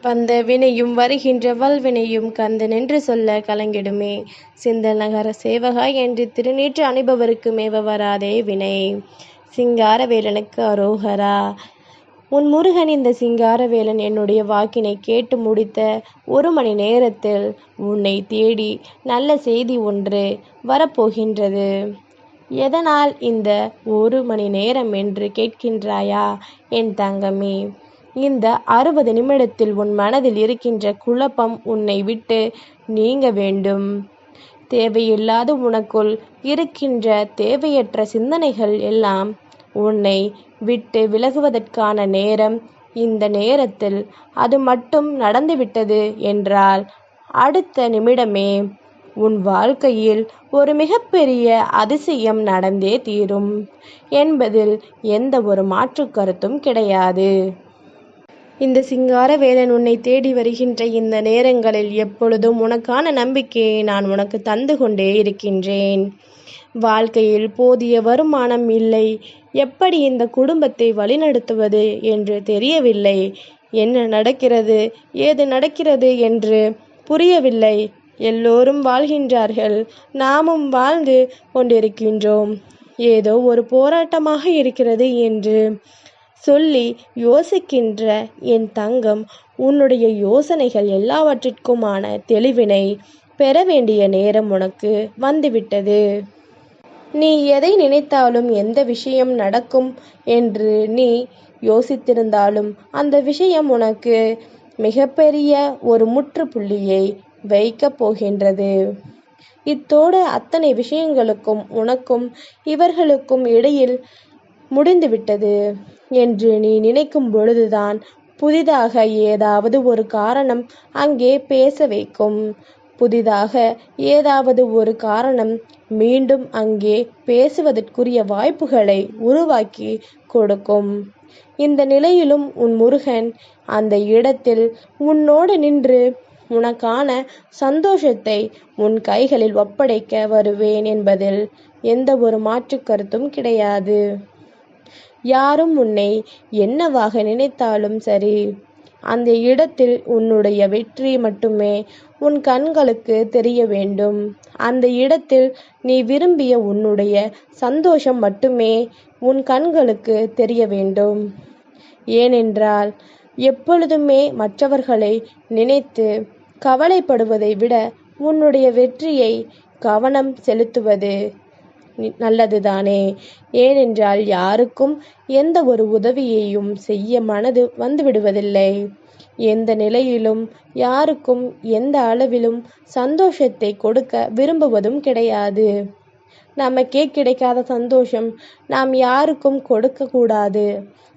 வந்த வினையும் வருகின்ற வல்வினையும் கந்தனென்று சொல்ல கலங்கிடுமே. சிந்தல் நகர சேவகா என்று திருநீற்று அணிபவருக்கு மேவ வராதே வினை. சிங்காரவேலனுக்கு அரோகரா. உன் முருகன் இந்த சிங்காரவேலன் என்னுடைய வாக்கினை கேட்டு முடித்த 1 மணி நேரத்தில் உன்னை தேடி நல்ல செய்தி ஒன்று வரப்போகின்றது. எதனால் இந்த 1 மணி நேரம் என்று கேட்கின்றாயா என் தங்கமே? இந்த 60 நிமிடத்தில் உன் மனதில் இருக்கின்ற குழப்பம் உன்னை விட்டு நீங்க வேண்டும். தேவையில்லாத உனக்குள் இருக்கின்ற தேவையற்ற சிந்தனைகள் எல்லாம் உன்னை விட்டு விலகுவதற்கான நேரம் இந்த நேரத்தில். அது மட்டும் நடந்துவிட்டது என்றால் அடுத்த நிமிடமே உன் வாழ்க்கையில் ஒரு மிகப்பெரிய அதிசயம் நடந்தே தீரும் என்பதில் எந்த ஒரு மாற்று கருத்தும் கிடையாது. இந்த சிங்காரவேலன் உன்னை தேடி வருகின்ற இந்த நேரங்களில் எப்பொழுதும் உனக்கான நம்பிக்கையை நான் உனக்கு தந்து கொண்டே இருக்கின்றேன். வாழ்க்கையில் போதிய வருமானம் இல்லை, எப்படி இந்த குடும்பத்தை வழிநடத்துவது என்று தெரியவில்லை, என்ன நடக்கிறது ஏது நடக்கிறது என்று புரியவில்லை. எல்லோரும் வாழ்கின்றார்கள், நாமும் வாழ்ந்து கொண்டிருக்கின்றோம். ஏதோ ஒரு போராட்டமாக இருக்கிறது என்று சொல்லி யோசிக்கின்ற என் தங்கம், உன்னுடைய யோசனைகள் எல்லாவற்றிற்குமான தெளிவினை பெற வேண்டிய நேரம் உனக்கு வந்துவிட்டது. நீ எதை நினைத்தாலும் எந்த விஷயம் நடக்கும் என்று நீ யோசித்திருந்தாலும் அந்த விஷயம் உனக்கு மிகப்பெரிய ஒரு முற்றுப்புள்ளியை வைக்கப் போகின்றது. இத்தோடு அத்தனை விஷயங்களுக்கும் உனக்கும் இவர்களுக்கும் இடையில் முடிந்துவிட்டது என்று நீ நினைக்கும் பொழுதுதான் புதிதாக ஏதாவது ஒரு காரணம் அங்கே பேச வைக்கும். புதிதாக ஏதாவது ஒரு காரணம் மீண்டும் அங்கே பேசுவதற்குரிய வாய்ப்புகளை உருவாக்கி கொடுக்கும். இந்த நிலையிலும் உன் முருகன் அந்த இடத்தில் உன்னோடு நின்று உனக்கான சந்தோஷத்தை உன் கைகளில் ஒப்படைக்க வருவேன் என்பதில் எந்த ஒரு மாற்று கருத்தும் கிடையாது. யாரும் உன்னை என்னவாக நினைத்தாலும் சரி, அந்த இடத்தில் உன்னுடைய வெற்றி மட்டுமே உன் கண்களுக்கு தெரிய வேண்டும். அந்த இடத்தில் நீ விரும்பிய உன்னுடைய சந்தோஷம் மட்டுமே உன் கண்களுக்கு தெரிய வேண்டும். ஏனென்றால் எப்பொழுதுமே மற்றவர்களை நினைத்து கவலைப்படுவதை விட உன்னுடைய வெற்றியை கவனம் செலுத்துவது நல்லதுதானே. ஏனென்றால் யாருக்கும் எந்த ஒரு உதவியையும் செய்ய மனது வந்துவிடுவதில்லை. எந்த நிலையிலும் யாருக்கும் எந்த அளவிலும் சந்தோஷத்தை கொடுக்க விரும்புவதும் கிடையாது. நமக்கே கிடைக்காத சந்தோஷம் நாம் யாருக்கும் கொடுக்க கூடாது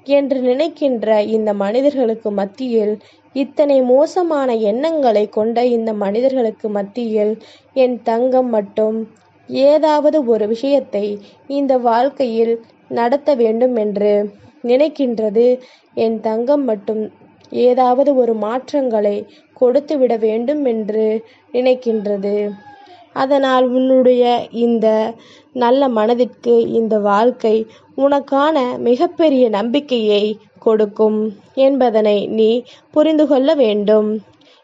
என்று நினைக்கின்ற இந்த மனிதர்களுக்கு மத்தியில், இத்தனை மோசமான எண்ணங்களை கொண்ட இந்த மனிதர்களுக்கு மத்தியில் என் தங்கம் மட்டும் ஏதாவது ஒரு விஷயத்தை இந்த வாழ்க்கையில் நடத்த வேண்டும் என்று நினைக்கின்றது. என் தங்கம் மட்டும் ஏதாவது ஒரு மாற்றங்களை கொடுத்துவிட வேண்டும் என்று நினைக்கின்றது. அதனால் உன்னுடைய இந்த நல்ல மனதிற்கு இந்த வாழ்க்கை உனக்கான மிகப்பெரிய நம்பிக்கையை கொடுக்கும் என்பதனை நீ புரிந்து கொள்ள வேண்டும்.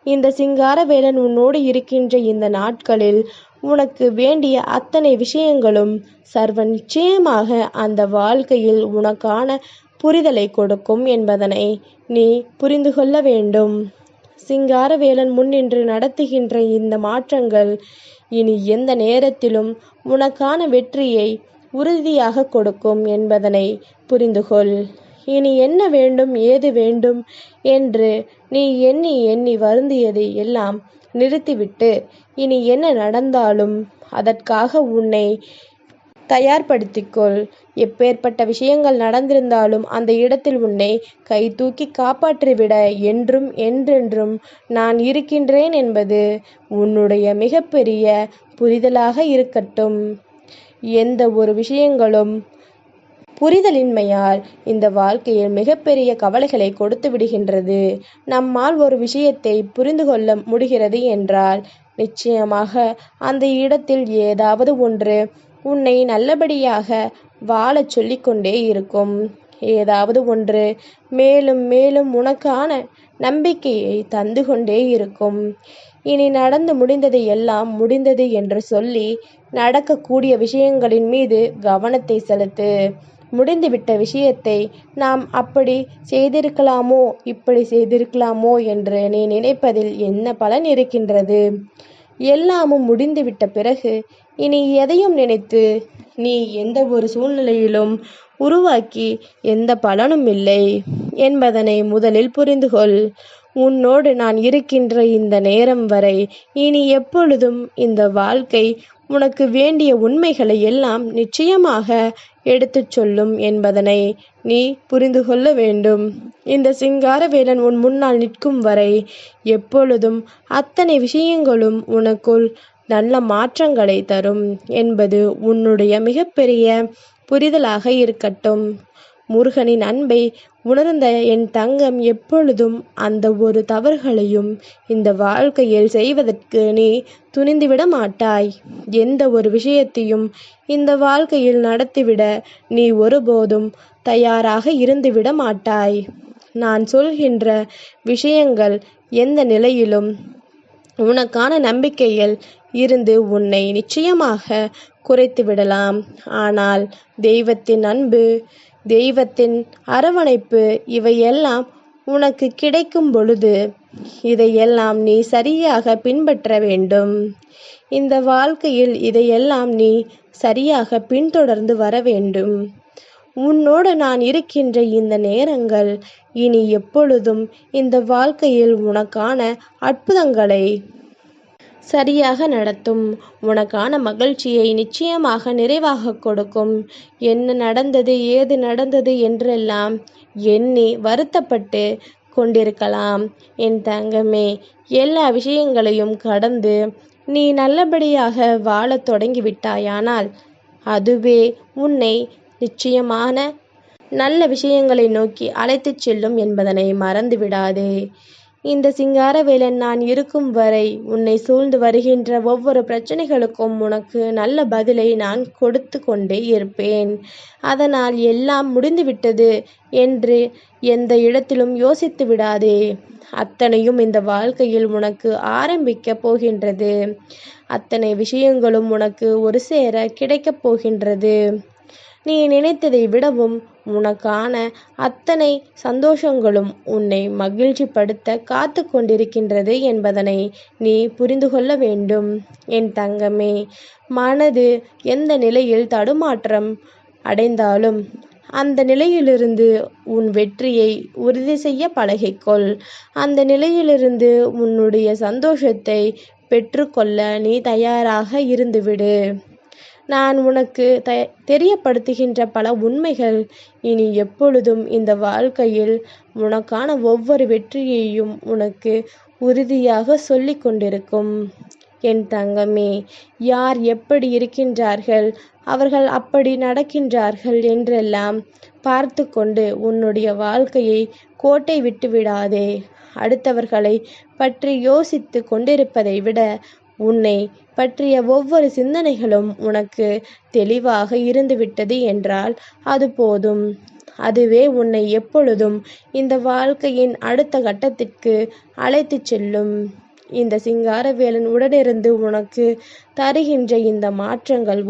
இந்த சிங்காரவேலன் உன்னோடு இருக்கின்ற இந்த நாட்களில் உனக்கு வேண்டிய அத்தனை விஷயங்களும் சர்வ நிச்சயமாக அந்த வாழ்க்கையில் உனக்கான புரிதலை கொடுக்கும் என்பதனை நீ புரிந்து கொள்ள வேண்டும். சிங்காரவேலன் முன்னின்று நடத்துகின்ற இந்த மாற்றங்கள் இனி எந்த நேரத்திலும் உனக்கான வெற்றியை உறுதியாக கொடுக்கும் என்பதனை புரிந்துகொள். இனி என்ன வேண்டும் ஏது வேண்டும் என்று நீ எண்ணி எண்ணி வருந்தியதை எல்லாம் நிறுத்திவிட்டு, இனி என்ன நடந்தாலும் அதற்காக உன்னை தயார்படுத்திக்கொள். எப்பேற்பட்ட விஷயங்கள் நடந்திருந்தாலும் அந்த இடத்தில் உன்னை கை தூக்கி காப்பாற்றிவிட என்றும் என்றென்றும் நான் இருக்கின்றேன் என்பது உன்னுடைய மிகப்பெரிய புரிதலாக இருக்கட்டும். எந்த ஒரு விஷயங்களும் புரிதலின்மையால் இந்த வாழ்க்கையில் மிகப்பெரிய கவலைகளை கொடுத்து விடுகின்றது. நம்மால் ஒரு விஷயத்தை புரிந்து கொள்ள முடிகிறது என்றால் நிச்சயமாக அந்த இடத்தில் ஏதாவது ஒன்று உன்னை நல்லபடியாக வாழச் சொல்லிக்கொண்டே இருக்கும். ஏதாவது ஒன்று மேலும் மேலும் உனக்கான நம்பிக்கையை தந்து கொண்டே இருக்கும். இனி நடந்து முடிந்ததை எல்லாம் முடிந்தது என்று சொல்லி நடக்கக்கூடிய விஷயங்களின் மீது கவனத்தை செலுத்து. முடிந்துவிட்ட விஷயத்தை நாம் அப்படி செய்திருக்கலாமோ இப்படி செய்திருக்கலாமோ என்று நீ நினைப்பதில் என்ன பலன் இருக்கின்றது? எல்லாமும் முடிந்துவிட்ட பிறகு இனி எதையும் நினைத்து நீ எந்த ஒரு சூழ்நிலையிலும் உருவாக்கி எந்த பலனும் இல்லை என்பதனை முதலில் புரிந்துகொள். உன்னோடு நான் இருக்கின்ற இந்த நேரம் வரை இனி எப்பொழுதும் இந்த வாழ்க்கை உனக்கு வேண்டிய உண்மைகளை எல்லாம் நிச்சயமாக எடுத்துச் சொல்லும் என்பதனை நீ புரிந்து கொள்ள வேண்டும். இந்த சிங்காரவேலன் உன் முன்னால் நிற்கும் வரை எப்பொழுதும் அத்தனை விஷயங்களும் உனக்குள் நல்ல மாற்றங்களை தரும் என்பது உன்னுடைய மிகப்பெரிய புரிதலாக இருக்கட்டும். முருகனின் அன்பை உணர்ந்த என் தங்கம் எப்பொழுதும் அந்த ஒரு தவறுகளையும் இந்த வாழ்க்கையில் செய்வதற்கு நீ துணிந்துவிட மாட்டாய். எந்த ஒரு விஷயத்தையும் இந்த வாழ்க்கையில் நடத்திவிட நீ ஒருபோதும் தயாராக இருந்துவிட மாட்டாய். நான் சொல்கின்ற விஷயங்கள் எந்த நிலையிலும் உனக்கான நம்பிக்கையில் இருந்து உன்னை நிச்சயமாக குறைத்து விடலாம். ஆனால் தெய்வத்தின் அன்பு, தெய்வத்தின் அரவணைப்பு இவையெல்லாம் உனக்கு கிடைக்கும் பொழுது இதையெல்லாம் நீ சரியாக பின்பற்ற வேண்டும். இந்த வாழ்க்கையில் இதையெல்லாம் நீ சரியாக பின்தொடர்ந்து வர வேண்டும். உன்னோடு நான் இருக்கின்ற இந்த நேரங்கள் இனி எப்பொழுதும் இந்த வாழ்க்கையில் உனக்கான அற்புதங்களை சரியாக நடத்தும். உனக்கான மகிழ்ச்சியை நிச்சயமாக நிறைவாக கொடுக்கும். என்ன நடந்தது ஏது நடந்தது என்றெல்லாம் எண்ணி வருத்தப்பட்டு கொண்டிருக்கலாம் என் தங்கமே. எல்லா விஷயங்களையும் கடந்து நீ நல்லபடியாக வாழத் தொடங்கிவிட்டாயானால் அதுவே உன்னை நிச்சயமான நல்ல விஷயங்களை நோக்கி அழைத்துச் செல்லும் என்பதனை மறந்து விடாதே. இந்த சிங்காரவேலன் நான் இருக்கும் வரை உன்னை சூழ்ந்து வருகின்ற ஒவ்வொரு பிரச்சனைகளுக்கும் உனக்கு நல்ல பதிலை நான் கொடுத்து கொண்டே இருப்பேன். அதனால் எல்லாம் முடிந்துவிட்டது என்று எந்த இடத்திலும் யோசித்து விடாதே. அத்தனையும் இந்த வாழ்க்கையில் உனக்கு ஆரம்பிக்க போகின்றது. அத்தனை விஷயங்களும் உனக்கு ஒரு சேர கிடைக்கப் போகின்றது. நீ நினைத்ததை விடவும் உனக்கான அத்தனை சந்தோஷங்களும் உன்னை மகிழ்ச்சிப்படுத்த காத்து கொண்டிருக்கின்றது என்பதனை நீ புரிந்து கொள்ள வேண்டும் என் தங்கமே. மனது எந்த நிலையில் தடுமாற்றம் அடைந்தாலும் அந்த நிலையிலிருந்து உன் வெற்றியை உறுதி செய்ய பழகிக்கொள். அந்த நிலையிலிருந்து உன்னுடைய சந்தோஷத்தை பெற்றுக்கொள்ள நீ தயாராக இருந்துவிடு. நான் உனக்கு தெரியப்படுத்துகின்ற பல உண்மைகள் இனி எப்பொழுதும் இந்த வாழ்க்கையில் உனக்கான ஒவ்வொரு வெற்றியையும் உனக்கு உறுதியாக சொல்லி கொண்டிருக்கும் என் தங்கமே. யார் எப்படி இருக்கின்றார்கள், அவர்கள் அப்படி நடக்கின்றார்கள் என்றெல்லாம் பார்த்து கொண்டு உன்னுடைய வாழ்க்கையை கோட்டை விட்டு விடாதே. அடுத்தவர்களை பற்றி யோசித்து கொண்டிருப்பதை விட உன்னை பற்றிய ஒவ்வொரு சிந்தனைகளும் உனக்கு தெளிவாக இருந்துவிட்டது என்றால் அது போதும். அதுவே உன்னை எப்பொழுதும் இந்த வாழ்க்கையின் அடுத்த கட்டத்திற்கு அழைத்துச் செல்லும். இந்த சிங்காரவேலன் உடனிருந்து உனக்கு தருகின்ற இந்த மாற்றங்கள்